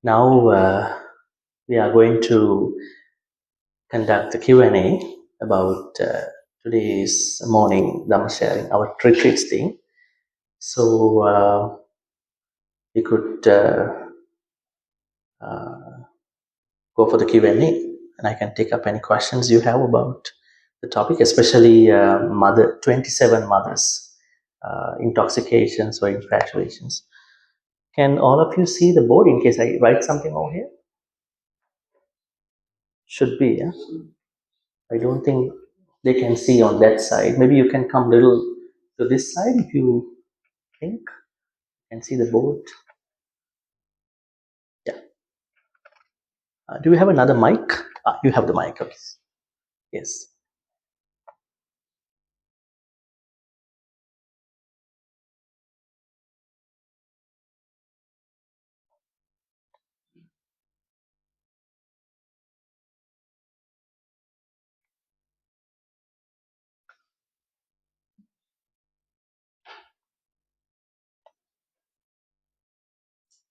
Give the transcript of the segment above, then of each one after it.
Now we are going to conduct the Q&A about today's morning Dhamma sharing, our retreat thing. So we could go for the Q&A, and I can take up any questions you have about the topic, especially 27 mothers, intoxications or infatuations. Can all of you see the board in case I write something over here? Should be, yeah? I don't think they can see on that side. Maybe you can come little to this side if you think and see the board. Yeah. Do we have another mic? You have the mic, okay. Yes.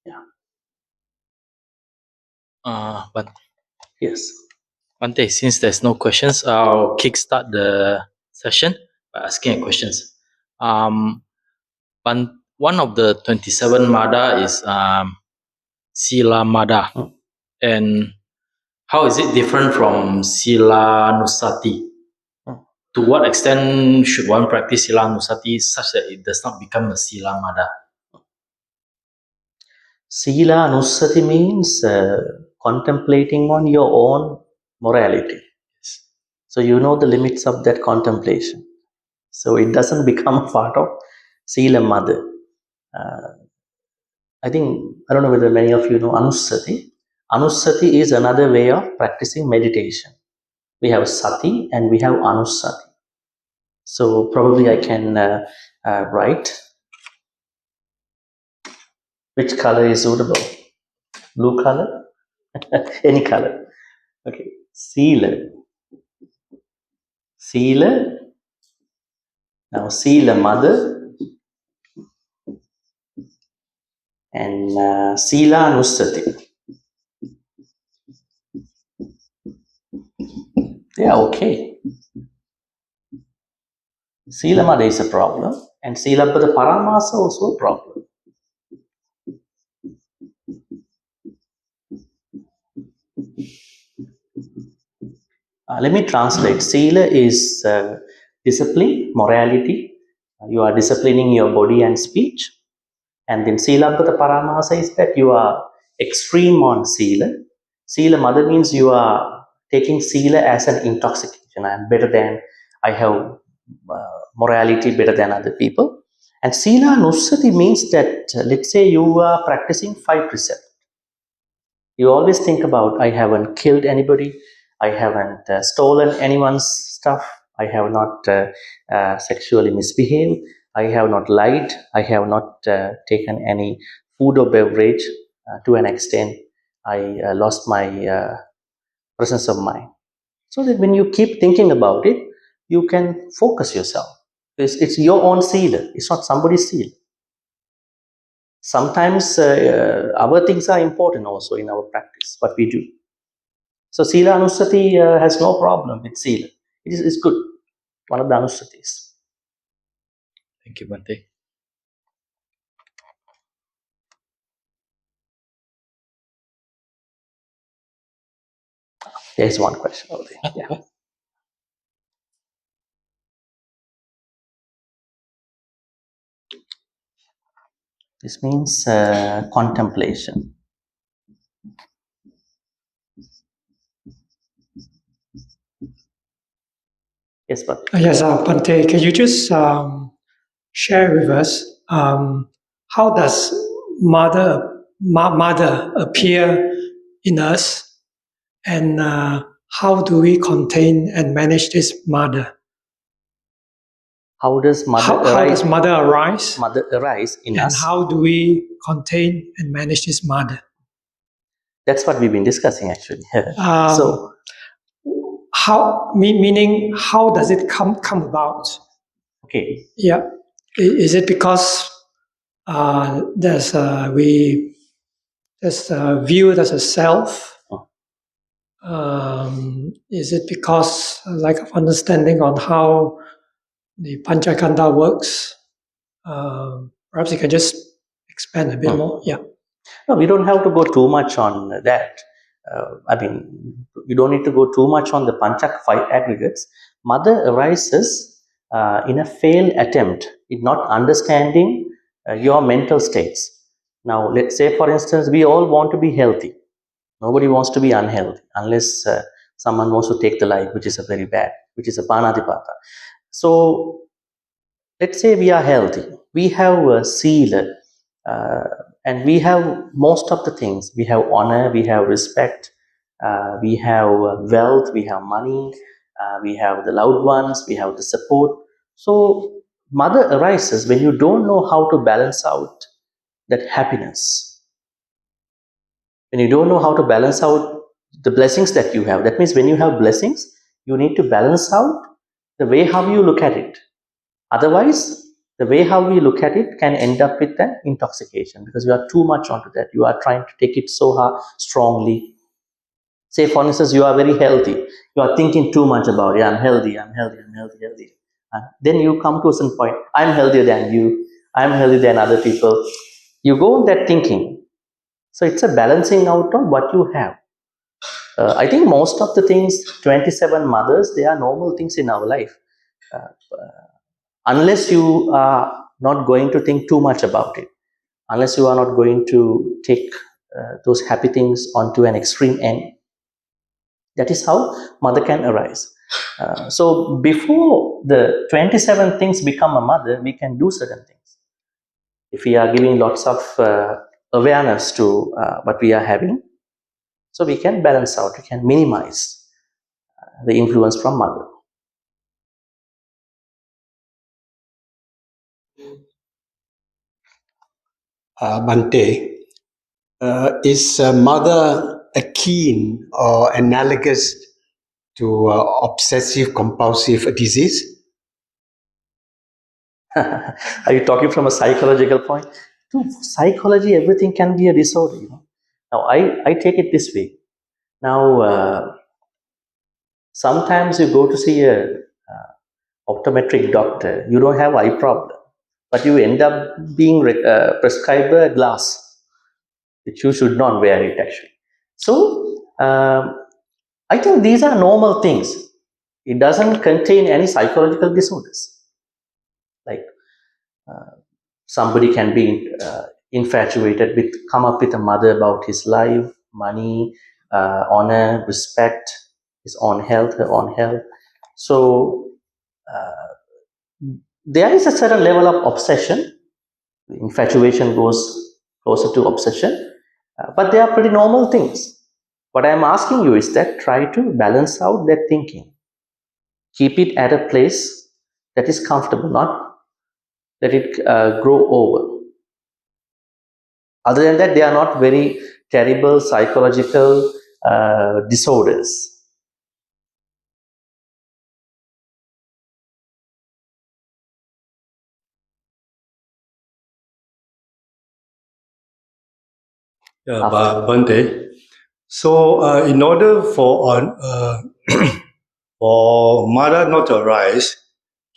Yeah. But Yes. Bhante, since there's no questions, I'll kickstart the session by asking questions. One of the 27 Mada is Sila Mada. And how is it different from Sila Nusati? To what extent should one practice Sila Nusati such that it does not become a Sila Mada? Sila Anussati means contemplating on your own morality. So you know the limits of that contemplation. So it doesn't become a part of Sila Mother. I don't know whether many of you know Anussati. Anussati is another way of practicing meditation. We have Sati and we have Anussati. So probably I can write which color is suitable. Blue color? Any color. Okay. Sila. Sila. Now Sila Mother and Sila Anussati. They are okay. Sila Mother is a problem, and Sila Pada Paramasa also a problem. Let me translate. Sila is discipline, morality. You are disciplining your body and speech. And then Sila Pada Paramasa is that you are extreme on Sila. Sila Mother means you are taking Sila as an intoxication. I am better than, I have morality better than other people. And Sila Anussati means that, let's say you are practicing 5 precepts. You always think about, I haven't killed anybody, I haven't stolen anyone's stuff, I have not sexually misbehaved, I have not lied, I have not taken any food or beverage. To an extent, I lost my presence of mind. So that when you keep thinking about it, you can focus yourself. It's your own sila, it's not somebody's sila. Sometimes our things are important also in our practice, what we do. So Sila Anussati has no problem with Sila. It's good. One of the Anussatis. Thank you, Bhante. There's one question over there. Yeah. This means contemplation. Yes, but Yes, Bhante, can you just share with us how does mother appear in us, and how do we contain and manage this mother? how does mother How does mother arise? Mother arise in And us? how do we contain and manage this mother? That's what we've been discussing actually. So, how meaning how does it come about? Okay. Yeah, is it because there's we just viewed as a self? Oh. Is it because lack of understanding on how the Panchakanda works? Perhaps you can just expand a bit more. Yeah. No, we don't have to go too much on that. You don't need to go too much on the Panchak five aggregates. Mother arises in a failed attempt in not understanding your mental states. Now, let's say, for instance, we all want to be healthy. Nobody wants to be unhealthy unless someone wants to take the life, which is a very bad, which is a panadipata. So, let's say we are healthy. We have a seal. And we have most of the things. We have honor, we have respect, we have wealth, we have money, we have the loved ones, we have the support. So mother arises when you don't know how to balance out that happiness, when you don't know how to balance out the blessings that you have. That means when you have blessings, you need to balance out the way how you look at it. Otherwise, the way how we look at it can end up with an intoxication, because you are too much onto that. You are trying to take it so hard, strongly. Say, for instance, you are very healthy. You are thinking too much about, yeah, I'm healthy, I'm healthy, I'm healthy, healthy. Then you come to a certain point, I'm healthier than you, I'm healthier than other people. You go on that thinking. So it's a balancing out of what you have. I think most of the things, 27 mothers, they are normal things in our life. Unless you are not going to think too much about it, unless you are not going to take those happy things onto an extreme end, that is how mother can arise. So before the 27 things become a mother, we can do certain things. If we are giving lots of awareness to what we are having, so we can balance out, we can minimize the influence from mother. Bhante, is mother akin or analogous to obsessive compulsive disease? Are you talking from a psychological point? To psychology, everything can be a disorder. Now, I take it this way. Now, sometimes you go to see a optometric doctor. You don't have eye problem, but you end up being prescribed a glass, which you should not wear it actually. So, I think these are normal things. It doesn't contain any psychological disorders. Like somebody can be infatuated with, come up with a mother about his life, money, honor, respect, his own health, her own health. So there is a certain level of obsession. Infatuation goes closer to obsession, but they are pretty normal things. What I am asking you is that try to balance out that thinking. Keep it at a place that is comfortable, not let it grow over. Other than that, they are not very terrible psychological disorders. Yeah, Bhante. So, in order for for mother not to arise,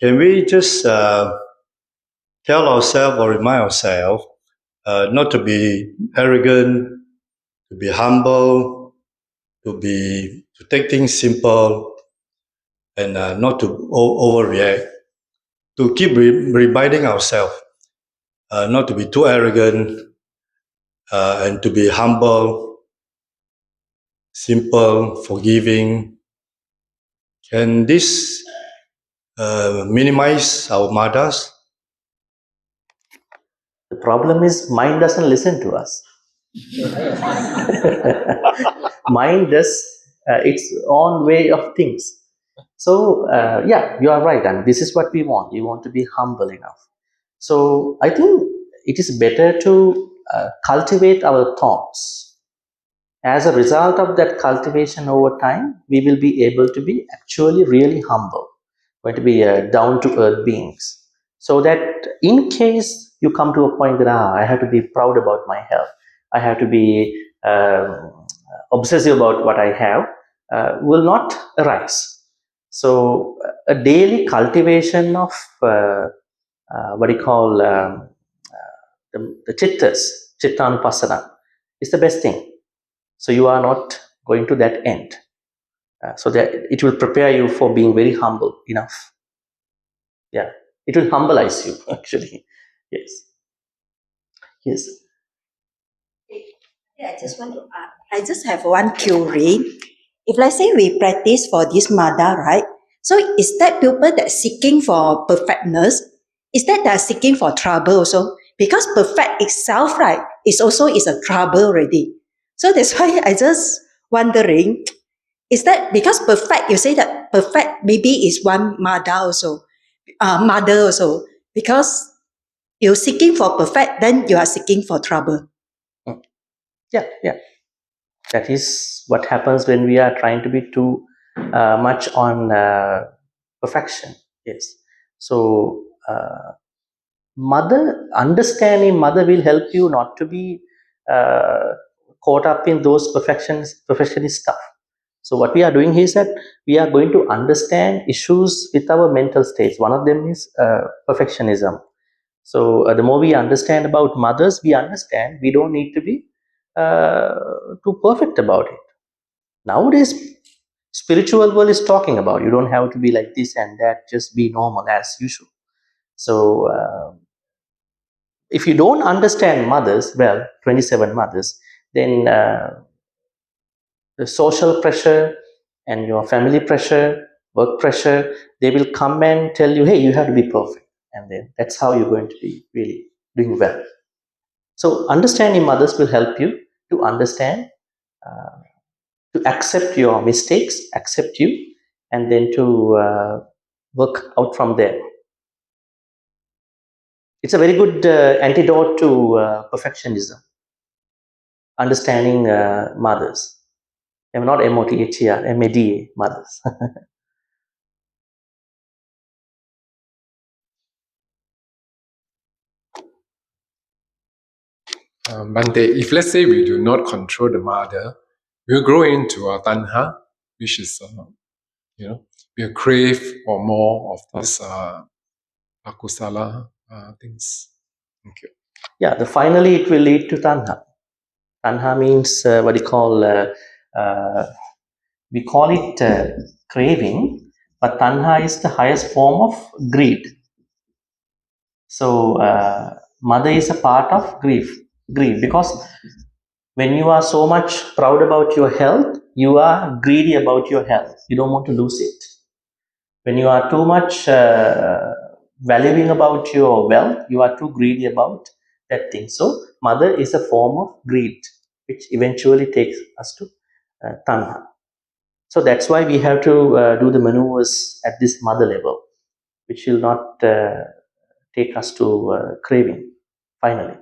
can we just tell ourselves or remind ourselves not to be arrogant, to be humble, to take things simple, and not to overreact. To keep reminding ourselves not to be too arrogant and to be humble, simple, forgiving. Can this minimize our mothers? The problem is mind doesn't listen to us. Mind does its own way of things. So yeah, you are right, and this is what we want. We want to be humble enough. So I think it is better to cultivate our thoughts. As a result of that cultivation over time, we will be able to be actually really humble, going to be down to earth beings. So that in case you come to a point that I have to be proud about my health, I have to be obsessive about what I have, will not arise. So, a daily cultivation of what do you call the chittas, chittanupassana, is the best thing. So, you are not going to that end. So that it will prepare you for being very humble enough. Yeah, it will humbleize you actually. Yes. Yes. Yeah, I just have one query. If let's say we practice for this mada, right? So is that people that seeking for perfectness? Is that they're seeking for trouble also? Because perfect itself, right, is a trouble already. So that's why I just wondering, is that because perfect, you say that perfect maybe is one mada also, mother also, because you're seeking for perfect, then you are seeking for trouble. Yeah, yeah. That is what happens when we are trying to be too much on perfection. Yes. So, understanding mother will help you not to be uh, caught up in those perfectionist stuff. So, what we are doing is that we are going to understand issues with our mental states. One of them is perfectionism. So, the more we understand about mothers, we understand we don't need to be uh, too perfect about it. Nowadays, spiritual world is talking about you don't have to be like this and that, just be normal as usual. So, if you don't understand mothers, well, 27 mothers, then the social pressure and your family pressure, work pressure, they will come and tell you, hey, you have to be perfect. And then that's how you're going to be really doing well. So, understanding mothers will help you to understand, to accept your mistakes, accept you, and then to work out from there. It's a very good antidote to perfectionism, understanding mothers. I'm not M-O-T-H-E-R, M-A-D-A, mothers. Bhante, if let's say we do not control the mother, we'll grow into a tanha, which is, we'll crave for more of this akusala things. Thank you. Yeah, finally it will lead to tanha. Tanha means what you call, we call it craving, but tanha is the highest form of greed. So, mother is a part of greed, because when you are so much proud about your health, you are greedy about your health. You don't want to lose it. When you are too much valuing about your wealth, you are too greedy about that thing. So, mother is a form of greed, which eventually takes us to tanha. So, that's why we have to do the maneuvers at this mother level, which will not take us to craving finally.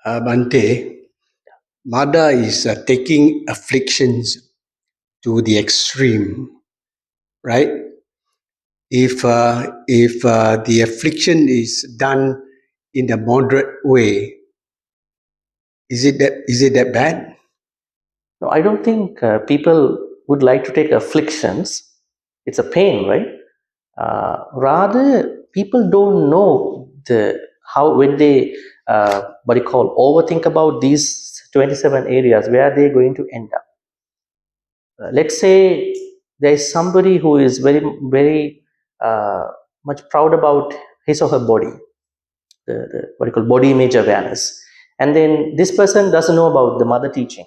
Bhante, Mada is taking afflictions to the extreme, right? If the affliction is done in a moderate way, is it that bad? No, I don't think people would like to take afflictions. It's a pain, right? Rather, people don't know how when they what you call overthink about these 27 areas where they're going to end up. Let's say there is somebody who is very uh, much proud about his or her body, the what you call body image awareness, and then this person doesn't know about the mother teaching,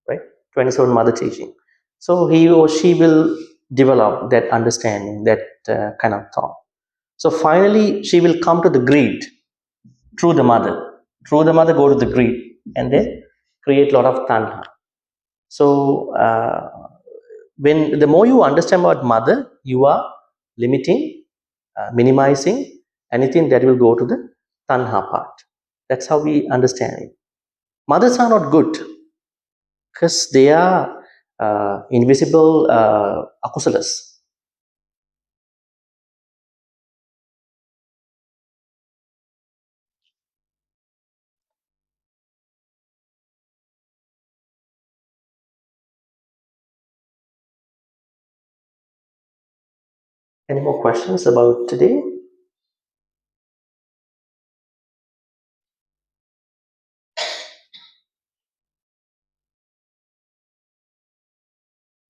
right? 27 mother teaching. So he or she will develop that understanding, that kind of thought. So finally, she will come to the greed through the mother. Through the mother, go to the greed and then create a lot of tanha. So when the more you understand about mother, you are limiting, minimizing anything that will go to the tanha part. That's how we understand it. Mothers are not good. because they are invisible akusalas. Any more questions about today?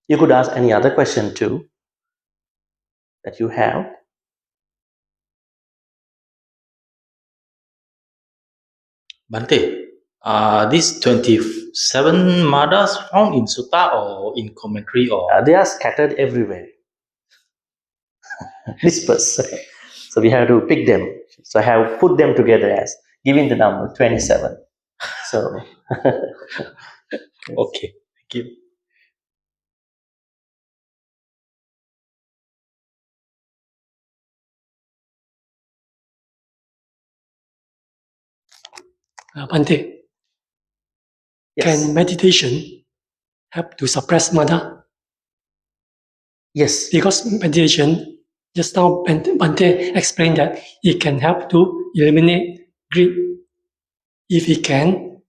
You could ask any other question too that you have. Bhante, these 27 madas found in sutta or in commentary or They are scattered everywhere, dispersed. So we have to pick them. So I have put them together as giving the number 27. So okay, thank you. Bhante, yes, can meditation help to suppress mada? yes, Because meditation, just now Bhante explained that it can help to eliminate greed. If it can,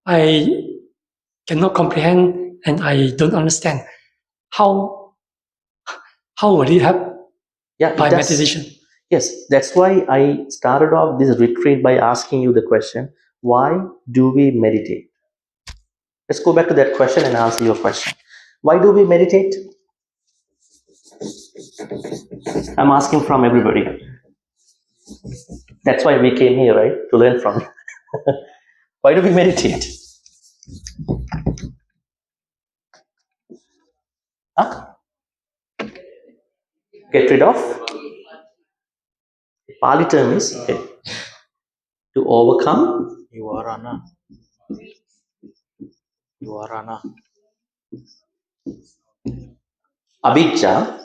I cannot comprehend and I don't understand how will it help yeah, by it does. meditation. Yes, that's why I started off this retreat by asking you the question, why do we meditate? Let's go back to that question and answer your question. Why do we meditate? I'm asking from everybody. That's why we came here, right? To learn from you. Why do we meditate? Huh? Get rid of? The Pali term is to overcome Niwarana. abhijja,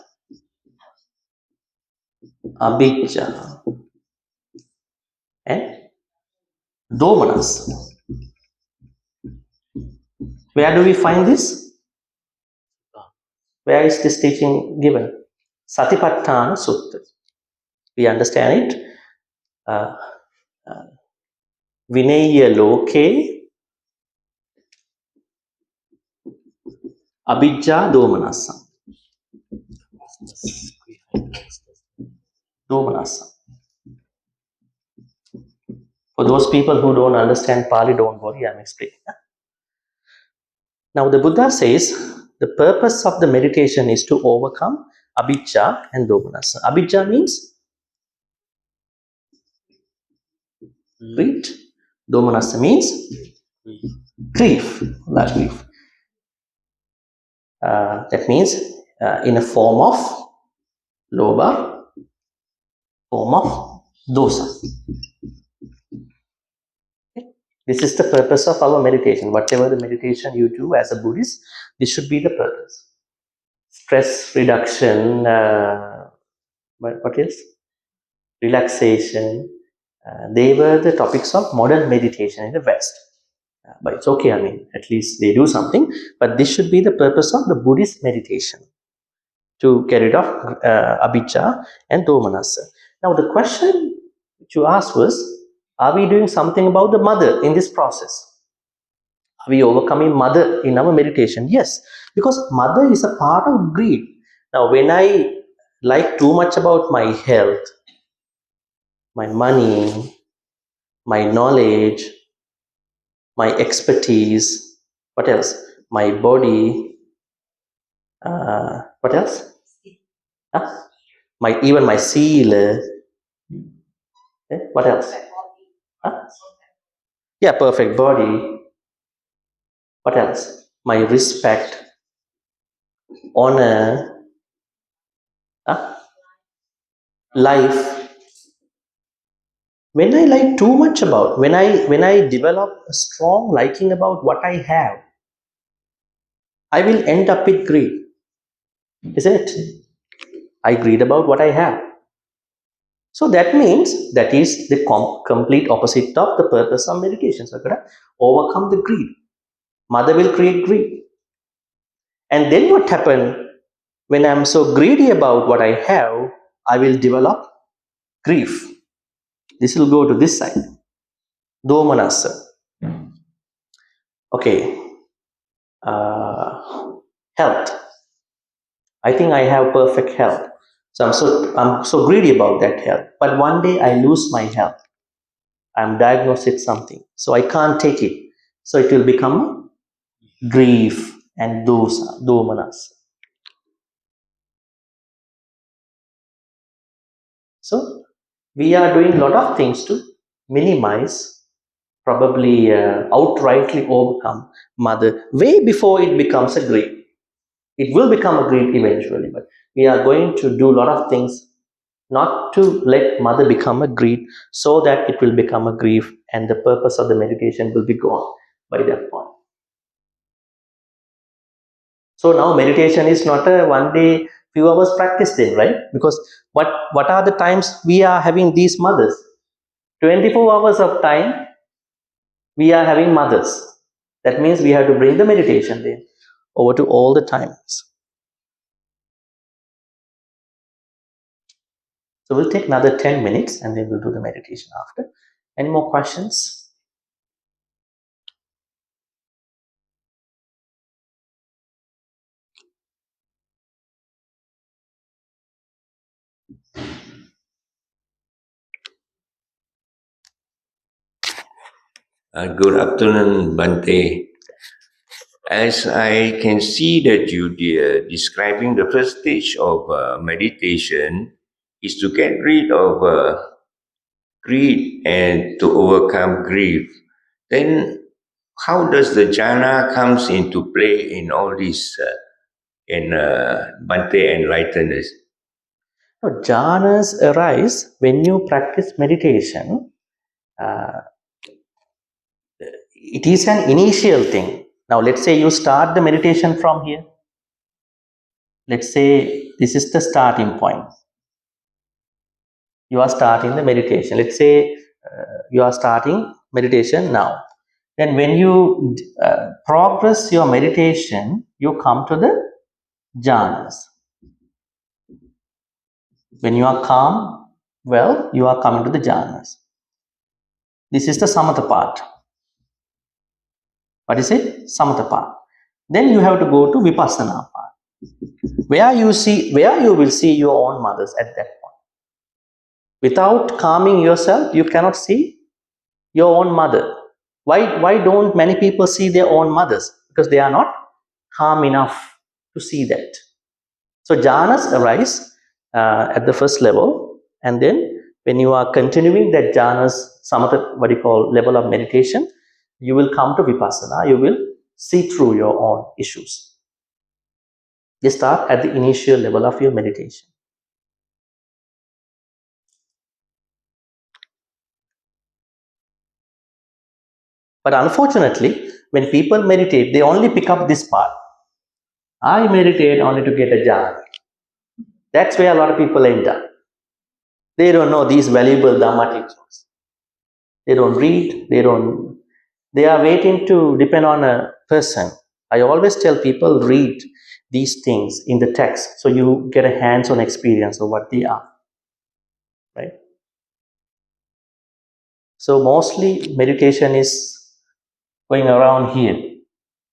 and domanas. Where do we find this? Where is this teaching given? Satipatthana Sutta. We understand it. Vinaya loke abhijja domanassa. Domanassa. For those people who don't understand Pali, don't worry, I'm explaining. Now, the Buddha says the purpose of the meditation is to overcome abhijja and domanassa. Abhijja means greed. Domanassa means grief. That grief. That means in a form of lobha, form of dosa. This is the purpose of our meditation. Whatever the meditation you do as a Buddhist, this should be the purpose. Stress reduction, what else? Relaxation. They were the topics of modern meditation in the West. But it's okay, I mean, at least they do something. But this should be the purpose of the Buddhist meditation, to get rid of abhijja and domanassa. Now, the question which you asked was, are we doing something about the mother in this process? Are we overcoming mother in our meditation? Yes, because mother is a part of greed. Now, when I like too much about my health, my money, my knowledge, my expertise, what else? My body, what else? Huh? Even my seal. What else? Huh? Yeah, perfect body. What else? My respect, honor, huh? Life. When I like too much about, when I develop a strong liking about what I have, I will end up with greed. Isn't it? I greed about what I have. So that means that is the complete opposite of the purpose of meditation. So, overcome the greed. Mother will create greed. And then what happens when I'm so greedy about what I have, I will develop grief. This will go to this side. Domanassa. Okay. Health. I think I have perfect health. So I'm so greedy about that health. But one day I lose my health. I'm diagnosed with something. So I can't take it. So it will become grief and domanassa. So we are doing a lot of things to minimize, probably outrightly overcome mother way before it becomes a greed. It will become a greed eventually, but we are going to do a lot of things not to let mother become a greed, so that it will become a grief and the purpose of the meditation will be gone by that point. So now meditation is not a one day few hours practice thing, right? Because what are the times we are having these mothers? 24 hours of time we are having mothers. That means we have to bring the meditation then over to all the times. So we'll take another 10 minutes and then we'll do the meditation after. Any more questions? Good afternoon, Bhante. As I can see that you describing the first stage of meditation is to get rid of greed and to overcome grief. Then how does the jhana comes into play in all this? Bhante enlighten us. So jhanas arise when you practice meditation. Uh, it is an initial thing. Now let's say you start the meditation from here. Let's say this is the starting point. You are starting the meditation. Let's say you are starting meditation now. Then when you progress your meditation, you come to the jhanas. When you are calm, well, you are coming to the jhanas. This is the samatha part. What is it? Samatha part. Then you have to go to vipassana part, where you will see your own mothers at that point. Without calming yourself, you cannot see your own mother. Why don't many people see their own mothers? Because they are not calm enough to see that. So jhanas arise at the first level, and then when you are continuing that jhanas, samatha, what you call level of meditation, you will come to vipassana. You will see through your own issues. You start at the initial level of your meditation. But unfortunately, when people meditate, they only pick up this part. I meditate only to get a jhana. That's where a lot of people end up. They don't know these valuable Dhamma teachings. They don't read. They are waiting to depend on a person. I always tell people, read these things in the text so you get a hands-on experience of what they are. Right? So mostly meditation is going around here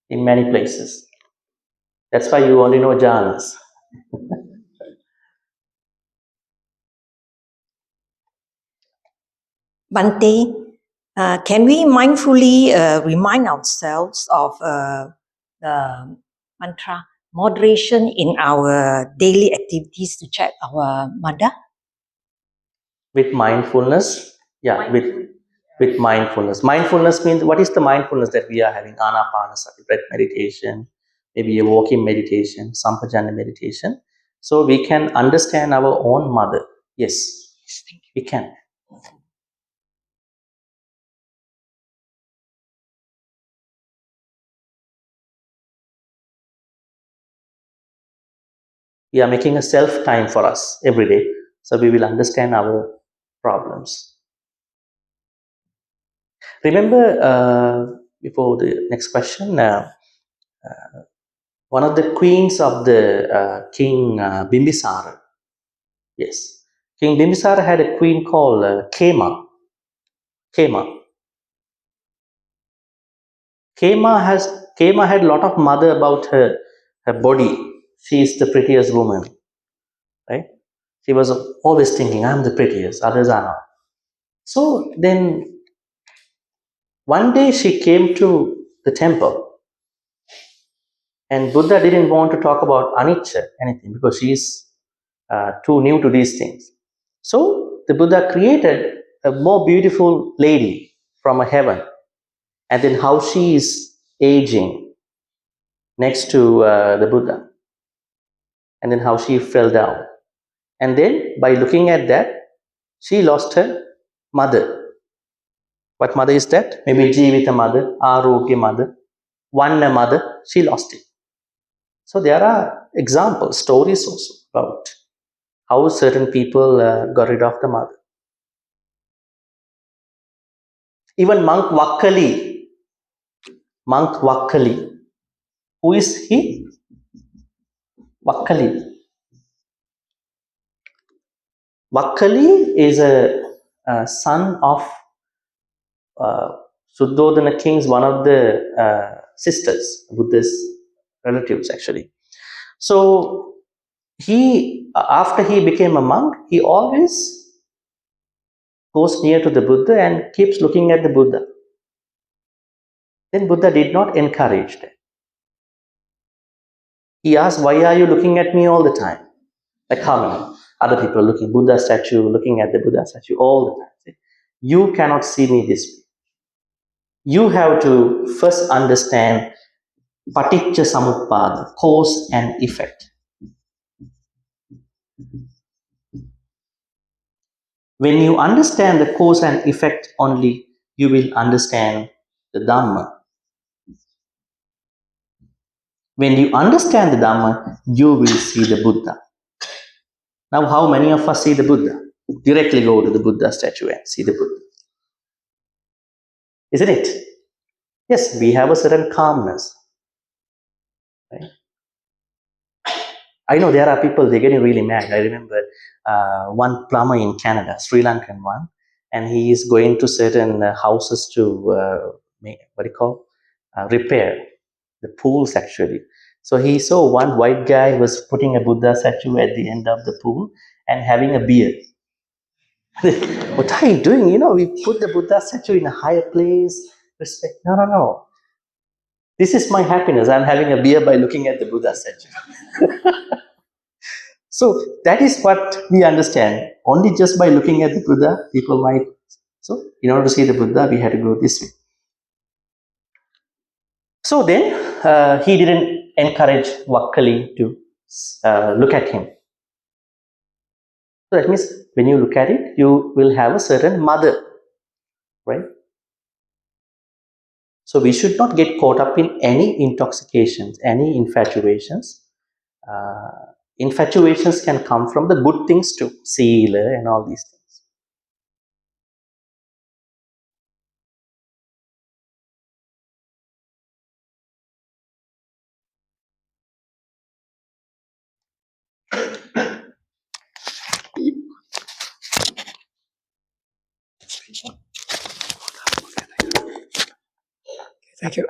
in many places. That's why you only know jhanas. Bhante, can we mindfully remind ourselves of the mantra moderation in our daily activities to check our mada? With mindfulness, yeah, with mindfulness. Mindfulness means, what is the mindfulness that we are having? Anapanasati, breath meditation, maybe a walking meditation, sampajanya meditation. So we can understand our own mother. Yes, we can. We are making a self time for us every day. So we will understand our problems. Remember, before the next question, one of the queens of the King Bimbisara. Yes, King Bimbisara had a queen called Kema. Kema. Kema had a lot of mother about her body. She is the prettiest woman, right? She was always thinking, I'm the prettiest, others are not. So then one day she came to the temple, and Buddha didn't want to talk about anicca, anything, because she's too new to these things. So the Buddha created a more beautiful lady from a heaven, and then how she is aging next to the Buddha, and then how she fell down. And then by looking at that, she lost her mother. What mother is that? Maybe Jivita mother, Arogya mother, Vanna mother, she lost it. So there are examples, stories also about how certain people got rid of the mother. Even monk Vakkali, who is he? Vakkali. Vakkali is a son of Suddhodana king's one of the sisters, Buddhist relatives actually. So after he became a monk, he always goes near to the Buddha and keeps looking at the Buddha. Then Buddha did not encourage that. He asked, why are you looking at me all the time? Like how many other people looking Buddha statue, looking at the Buddha statue all the time. You cannot see me this way. You have to first understand paticca samuppada, cause and effect. When you understand the cause and effect only, you will understand the Dhamma. When you understand the Dhamma, you will see the Buddha. Now, how many of us see the Buddha? Directly go to the Buddha statue and see the Buddha. Isn't it? Yes, we have a certain calmness. Right? I know there are people, they're getting really mad. I remember one plumber in Canada, Sri Lankan one, and he is going to certain houses to repair the pools actually. So he saw one white guy was putting a Buddha statue at the end of the pool and having a beer. What are you doing? We put the Buddha statue in a higher place. Respect. No. This is my happiness. I'm having a beer by looking at the Buddha statue. So that is what we understand. Only just by looking at the Buddha, people might. So in order to see the Buddha, we had to go this way. So then he didn't encourage Vakkali to look at him. So that means when you look at it, you will have a certain mother, right? So we should not get caught up in any intoxications, any infatuations. Infatuations can come from the good things too, sila and all these things. Thank you.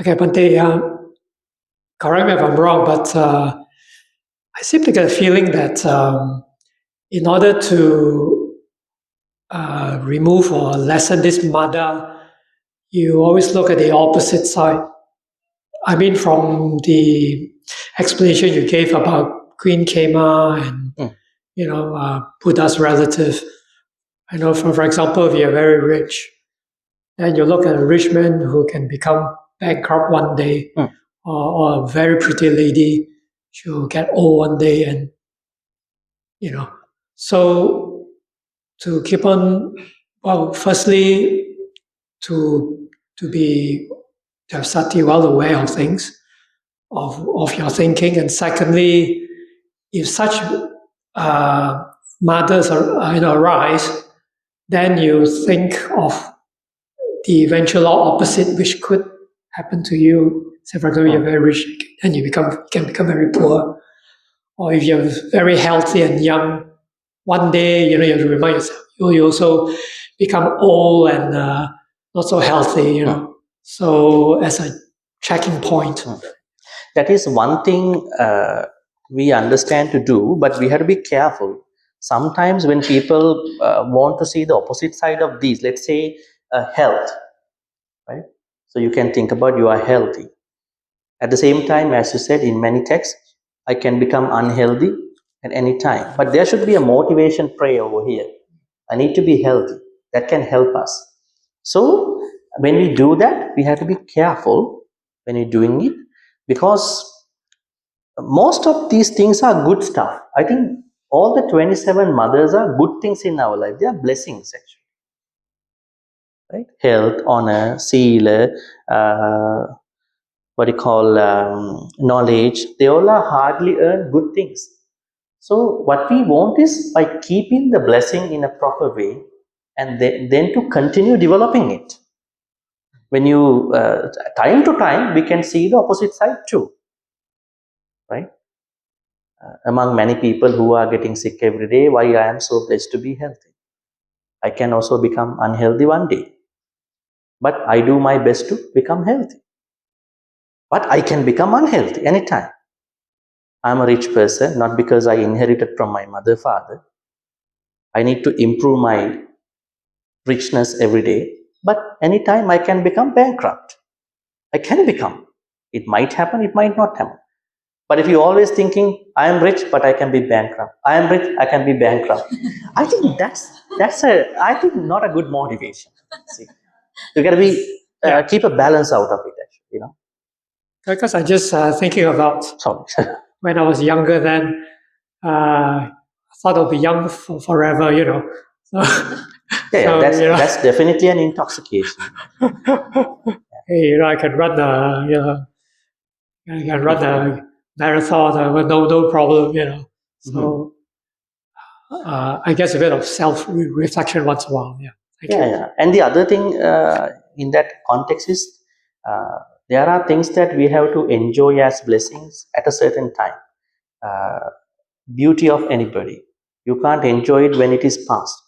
Okay, Bhante, correct me if I'm wrong, but I seem to get a feeling that in order to remove or lessen this mada, you always look at the opposite side. I mean, from the explanation you gave about Queen Kema and Buddha's relative. I know, for example, if you're very rich, then you look at a rich man who can become bankrupt one day, or a very pretty lady, she'll get old one day, and so to keep on. Well, firstly, to have sati well aware of things, of your thinking, and secondly, if such matters arise, then you think of the eventual opposite, which could happen to you. Say, for example, you're very rich, and you can become very poor. Or if you're very healthy and young, one day, you have to remind yourself, you also become old and not so healthy, So as a checking point. That is one thing we understand to do, but we have to be careful. Sometimes when people want to see the opposite side of these, let's say health, right? So you can think about you are healthy. At the same time, as you said in many texts, I can become unhealthy at any time. But there should be a motivation prayer over here. I need to be healthy. That can help us. So when we do that, we have to be careful when we're doing it, because most of these things are good stuff. I think all the 27 mothers are good things in our life. They are blessings, actually. Right? Health, honor, sila, knowledge. They all are hardly earned good things. So what we want is, by keeping the blessing in a proper way, and then to continue developing it. When you, time to time, we can see the opposite side too. Right? Among many people who are getting sick every day, why I am so blessed to be healthy. I can also become unhealthy one day, but I do my best to become healthy. But I can become unhealthy anytime. I'm a rich person, not because I inherited from my mother, father. I need to improve my richness every day, but anytime I can become bankrupt. I can become. It might happen, it might not happen. But if you're always thinking, I am rich, but I can be bankrupt. I am rich, I can be bankrupt. I think that's I think not a good motivation. See, you got to be keep a balance out of it. Actually, Because I just thinking about Sorry. when I was younger. Then I thought I'll be young forever. So, Yeah, so, that's definitely an intoxication. hey, I can run a marathon with no problem. So I guess a bit of self-reflection once in a while. Yeah. Thank you. Yeah. And the other thing in that context is, there are things that we have to enjoy as blessings at a certain time. Beauty of anybody. You can't enjoy it when it is past.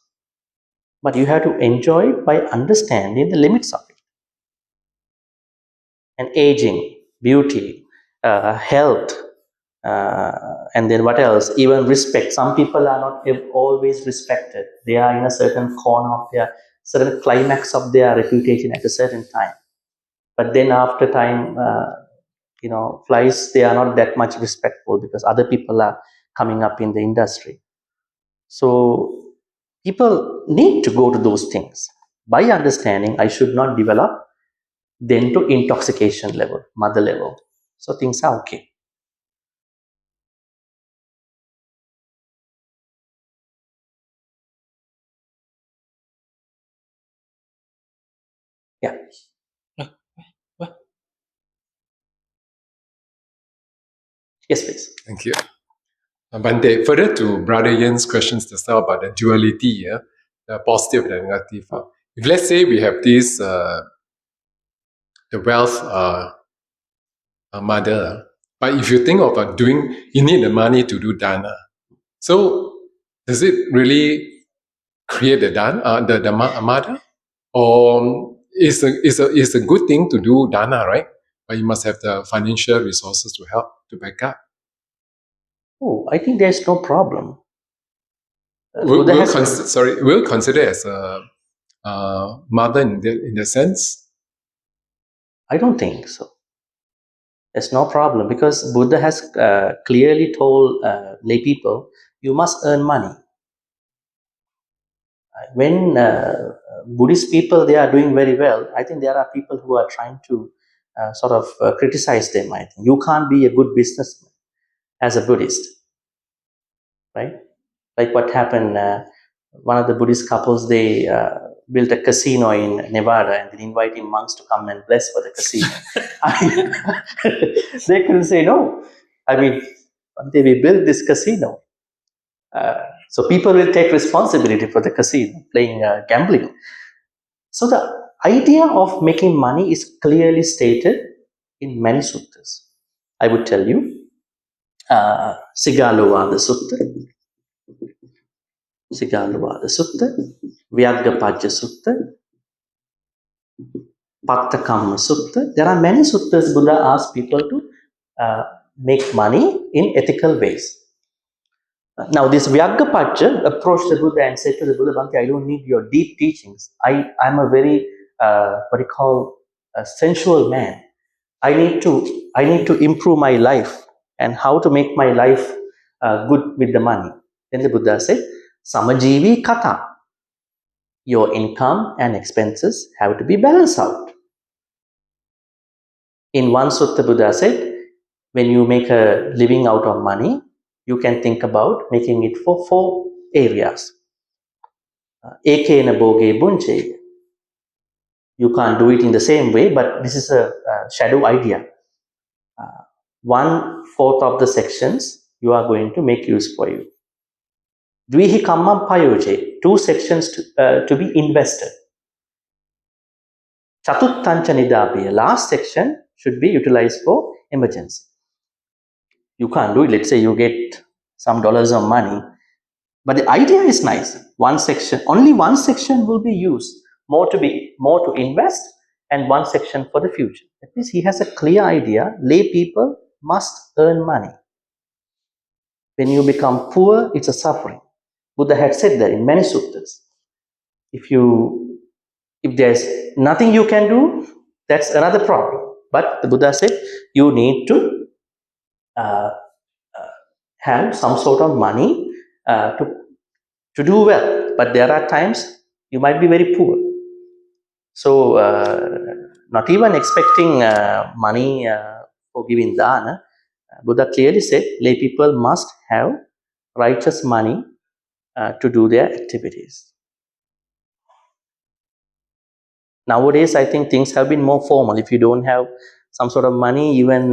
But you have to enjoy it by understanding the limits of it. And aging, beauty, health, and then what else? Even respect. Some people are not always respected. They are in a certain corner of their certain climax of their reputation at a certain time. But then after time, flies, they are not that much respectful because other people are coming up in the industry. So people need to go to those things. By understanding, I should not develop then to intoxication level, mother level. So things are okay. Yeah. What? Yes, please. Thank you. Bhante, further to Brother Yen's questions just now about the duality, the positive and the negative. If let's say we have this, the wealth mother, but if you think of you need the money to do dana. So does it really create the mother? Or it's a good thing to do dana, right? But you must have the financial resources to help, to back up. Oh, I think there's no problem. We'll consider as a mother in the sense. I don't think so. There's no problem because Buddha has clearly told lay people, you must earn money. When Buddhist people, they are doing very well, I think there are people who are trying to criticize them. I think you can't be a good businessman as a Buddhist, right? Like what happened, one of the Buddhist couples, they built a casino in Nevada and then inviting monks to come and bless for the casino. They couldn't say no. I mean, we built this casino. So people will take responsibility for the casino, playing gambling. So idea of making money is clearly stated in many suttas. I would tell you, Sigalovada Sutta, Vyagapajya Sutta, Pattakamma Sutta. There are many suttas Buddha asks people to make money in ethical ways. Now, this Vyagapajya approached the Buddha and said to the Buddha, Bhante, I don't need your deep teachings. I'm a very, what you call, a sensual man. I need to improve my life and how to make my life good with the money. Then the Buddha said, Samajivi Kata. Your income and expenses have to be balanced out. In one sutta, Buddha said, when you make a living out of money, you can think about making it for 4 areas. Ekena boge bunche. You can't do it in the same way, but this is a shadow idea. 1/4 of the sections you are going to make use for you. Dvihi kammam payoje. 2 sections to be invested. Chatuttancha nidapaya. Last section should be utilized for emergency. You can't do it. Let's say you get some dollars of money, but the idea is nice. Only one section will be used more to invest, and one section for the future. That means he has a clear idea. Lay people must earn money. When you become poor, it's a suffering. Buddha had said that in many suttas. If there's nothing you can do, that's another problem. But the Buddha said you need to have some sort of money to do well. But there are times you might be very poor. So not even expecting money for giving dana, Buddha clearly said lay people must have righteous money to do their activities. Nowadays, I think things have been more formal. If you don't have some sort of money, even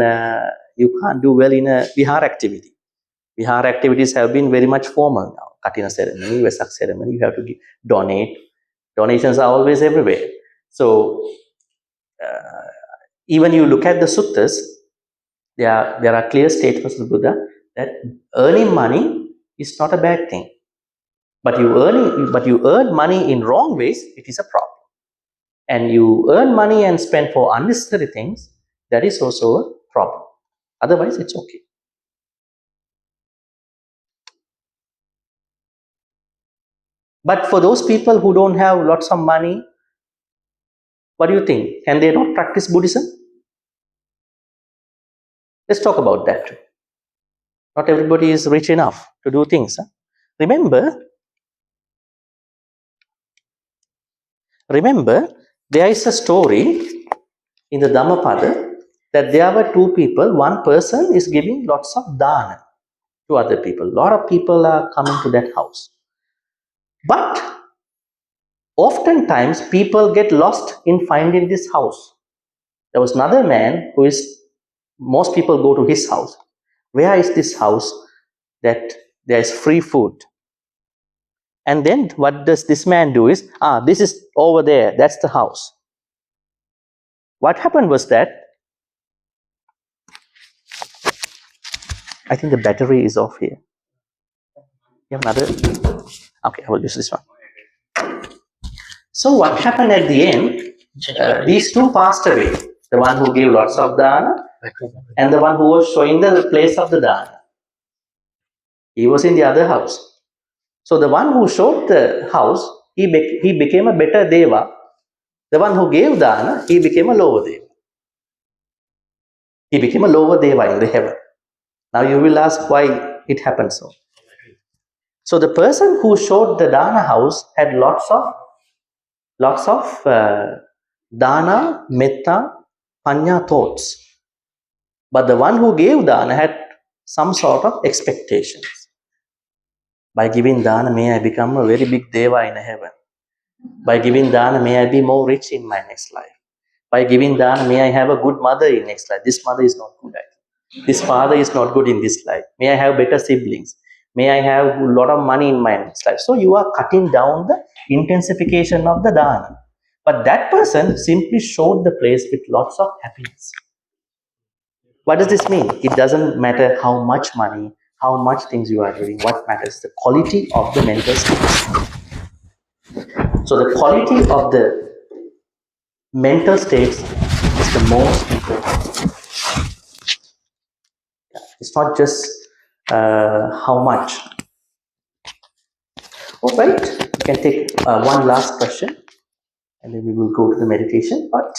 you can't do well in a vihara activity. Vihara activities have been very much formal now. Katina ceremony, Vesak ceremony, you have to donate. Donations are always everywhere. So even you look at the suttas, there are clear statements of the Buddha that earning money is not a bad thing. But you earn money in wrong ways, it is a problem. And you earn money and spend for unnecessary things, that is also a problem. Otherwise, it's okay. But for those people who don't have lots of money, what do you think? Can they not practice Buddhism? Let's talk about that too. Not everybody is rich enough to do things. Huh? Remember, there is a story in the Dhammapada that there were 2 people. One person is giving lots of dana to other people. A lot of people are coming to that house. But oftentimes people get lost in finding this house. There was another man most people go to his house. Where is this house that there is free food? And then what does this man do is, this is over there, that's the house. What happened was that, I think the battery is off here. You have another? Okay, I will use this one. So what happened at the end, these 2 passed away. The one who gave lots of dana and the one who was showing the place of the dana. He was in the other house. So the one who showed the house, he became a better deva. The one who gave dana, he became a lower deva. He became a lower deva in the heaven. Now you will ask why it happened so. So the person who showed the dana house had lots of dana, metta, panya thoughts. But the one who gave dana had some sort of expectations. By giving dana, may I become a very big deva in heaven. By giving dana, may I be more rich in my next life. By giving dana, may I have a good mother in next life. This mother is not good at it. This father is not good in this life. May I have better siblings. May I have a lot of money in my next life. So you are cutting down the intensification of the dana. But that person simply showed the place with lots of happiness. What does this mean? It doesn't matter how much money, how much things you are doing. What matters is the quality of the mental states. So the quality of the mental states is the most important. It's not just how much. All right, we can take one last question and then we will go to the meditation part.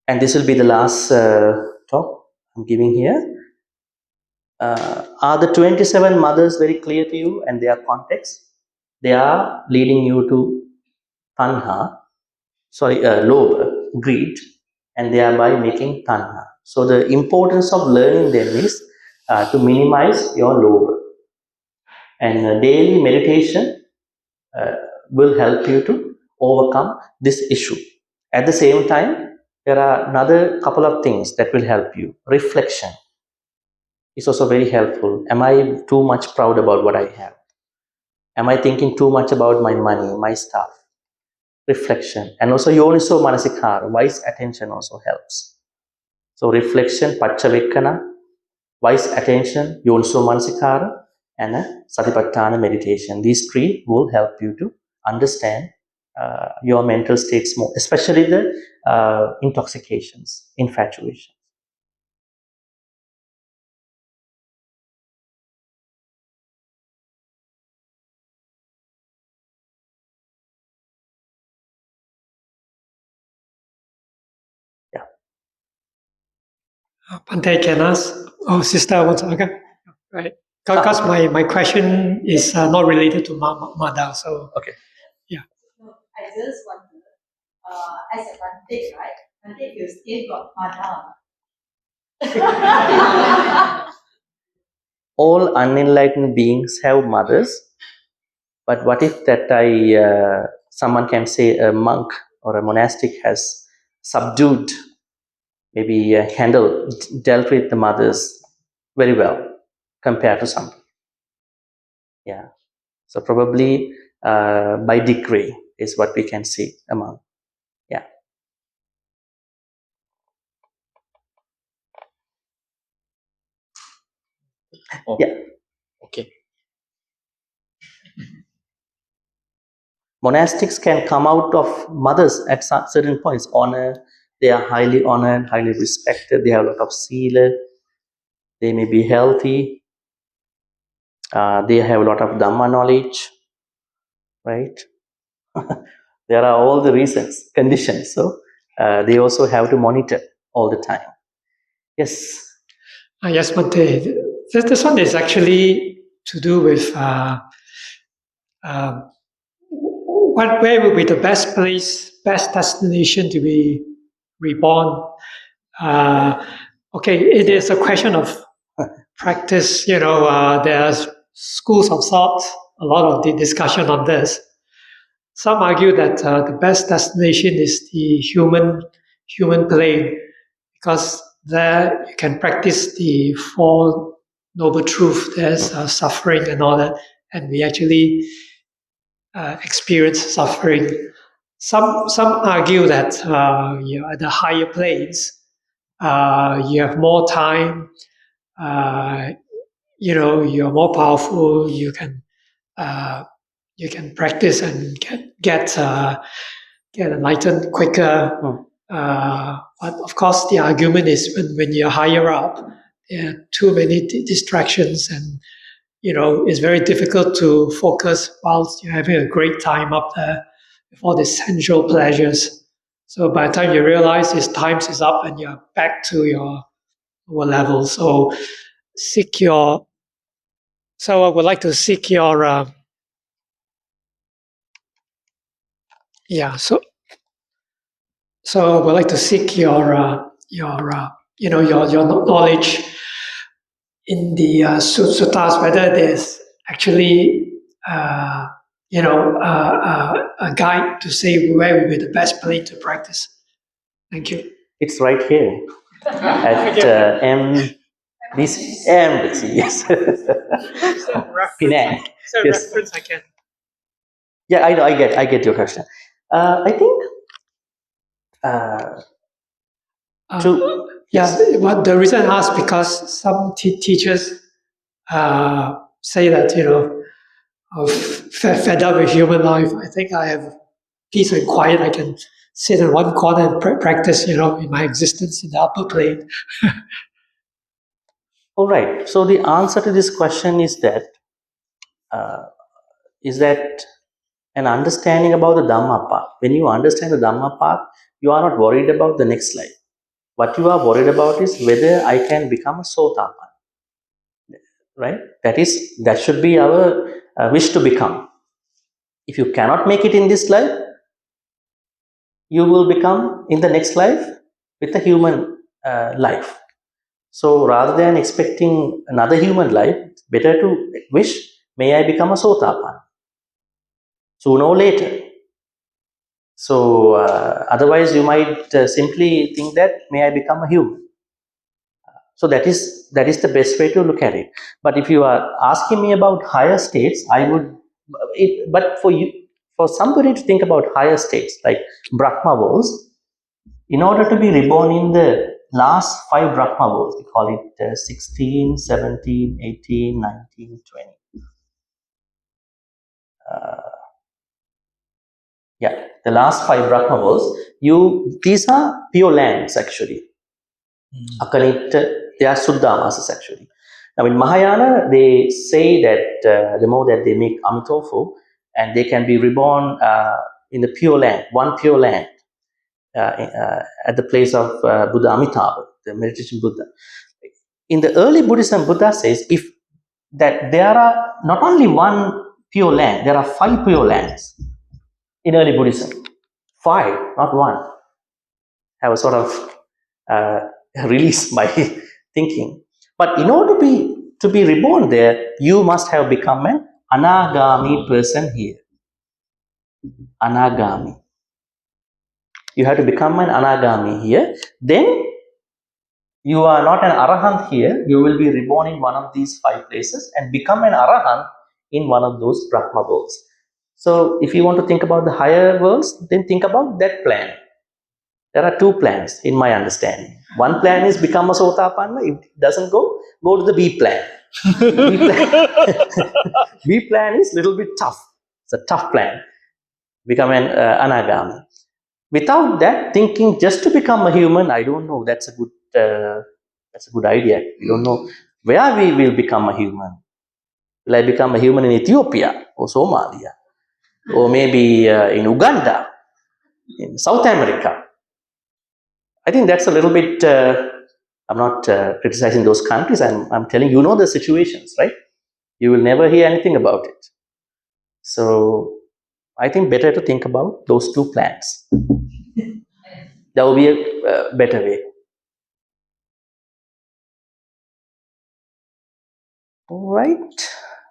And this will be the last talk I'm giving here. Are the 27 mothers very clear to you and their context? They are leading you to tanha, lobha, greed, and thereby making tanha. So the importance of learning them is to minimize your lobha. And daily meditation will help you to overcome this issue. At the same time, there are another couple of things that will help you. Reflection is also very helpful. Am I too much proud about what I have? Am I thinking too much about my money, my stuff? Reflection. And also yoniso manasikara, wise attention also helps. So reflection, paccavekkhana, wise attention, yoniso manasikara, and satipatthana meditation. These three will help you to understand your mental states more, especially the intoxications, infatuation. Bhante, can ask? Oh, sister, what's okay? Right. Because my question is not related to Mada, so Okay. yeah. I just wonder, as a Bhante, right? Bhante, you still got mother. All unenlightened beings have mothers, but what if that someone can say a monk or a monastic has subdued, maybe dealt with the mothers very well compared to some. Yeah. So probably by degree is what we can see among. Yeah. Oh, yeah. okay. Monastics can come out of mothers at certain points. Honor, they are highly honored, highly respected. They have a lot of sila. They may be healthy. They have a lot of Dhamma knowledge, right? There are all the reasons, conditions. So they also have to monitor all the time. Yes. Yes, Bhante. This one is actually to do with where will be the best place, best destination to be reborn. Okay, it is a question of practice. There's schools of thought, a lot of the discussion on this. Some argue that the best destination is the human plane, because there you can practice the Four Noble Truth. There's suffering and all that, and we actually experience suffering. Some argue that at the higher planes, you have more time. You're more powerful. You can practice and get enlightened quicker. But of course, the argument is when you're higher up, there are too many distractions, and it's very difficult to focus whilst you're having a great time up there with all the sensual pleasures. So by the time you realize time is up and you're back to your lower level. So I would like to seek your So I would like to seek your knowledge in the suttas, whether there's actually a guide to say where would be the best place to practice. Thank you. It's right here at MBC. Yes. Penang. So Yes. reference I can. Yeah, I know. I get your question. I think to Yeah, what the reason I asked because some teachers say that fed up with human life. I think I have peace and quiet. I can sit in one corner and practice, in my existence in the upper plane. all right. So the answer to this question is that an understanding about the Dhamma path. When you understand the Dhamma path, you are not worried about the next life. What you are worried about is whether I can become a Sotapan. Right? That should be our wish to become. If you cannot make it in this life, you will become in the next life with a human life. So rather than expecting another human life, it's better to wish, may I become a Sotapan sooner or later. So otherwise, you might simply think that may I become a human. So that is the best way to look at it. But if you are asking me about higher states, I would. But for somebody to think about higher states like Brahma worlds, in order to be reborn in the last 5 Brahma worlds, we call it 16, 17, 18, 19, 20. Yeah, the last 5 Brahma worlds. These are pure lands actually. Akanita, they are Suddhamasas actually. Now in Mahayana, they say that the more that they make Amitofu, and they can be reborn in the pure land, one pure land, at the place of Buddha Amitabha, the meditation Buddha. In the early Buddhism, Buddha says if that there are not only one pure land, there are 5 pure lands in early Buddhism. 5, not 1. I was sort of released my thinking. But in order to be reborn there, you must have become an anagami person here. Anagami. You have to become an anagami here. Then you are not an arahant here. You will be reborn in one of these 5 places and become an arahant in one of those Brahma worlds. So if you want to think about the higher worlds, then think about that plan. There are 2 plans in my understanding. One plan is become a Sotapanna. If it doesn't go to the B plan. B plan is a little bit tough. It's a tough plan. Become an anagami. Without that, thinking just to become a human, I don't know. That's a good idea. We don't know where we will become a human. Will I become a human in Ethiopia or Somalia, or maybe in Uganda, in South America? I think that's a little bit. I'm not criticizing those countries. I'm telling the situations, right? You will never hear anything about it. So I think better to think about those 2 plans. That will be a better way. All right.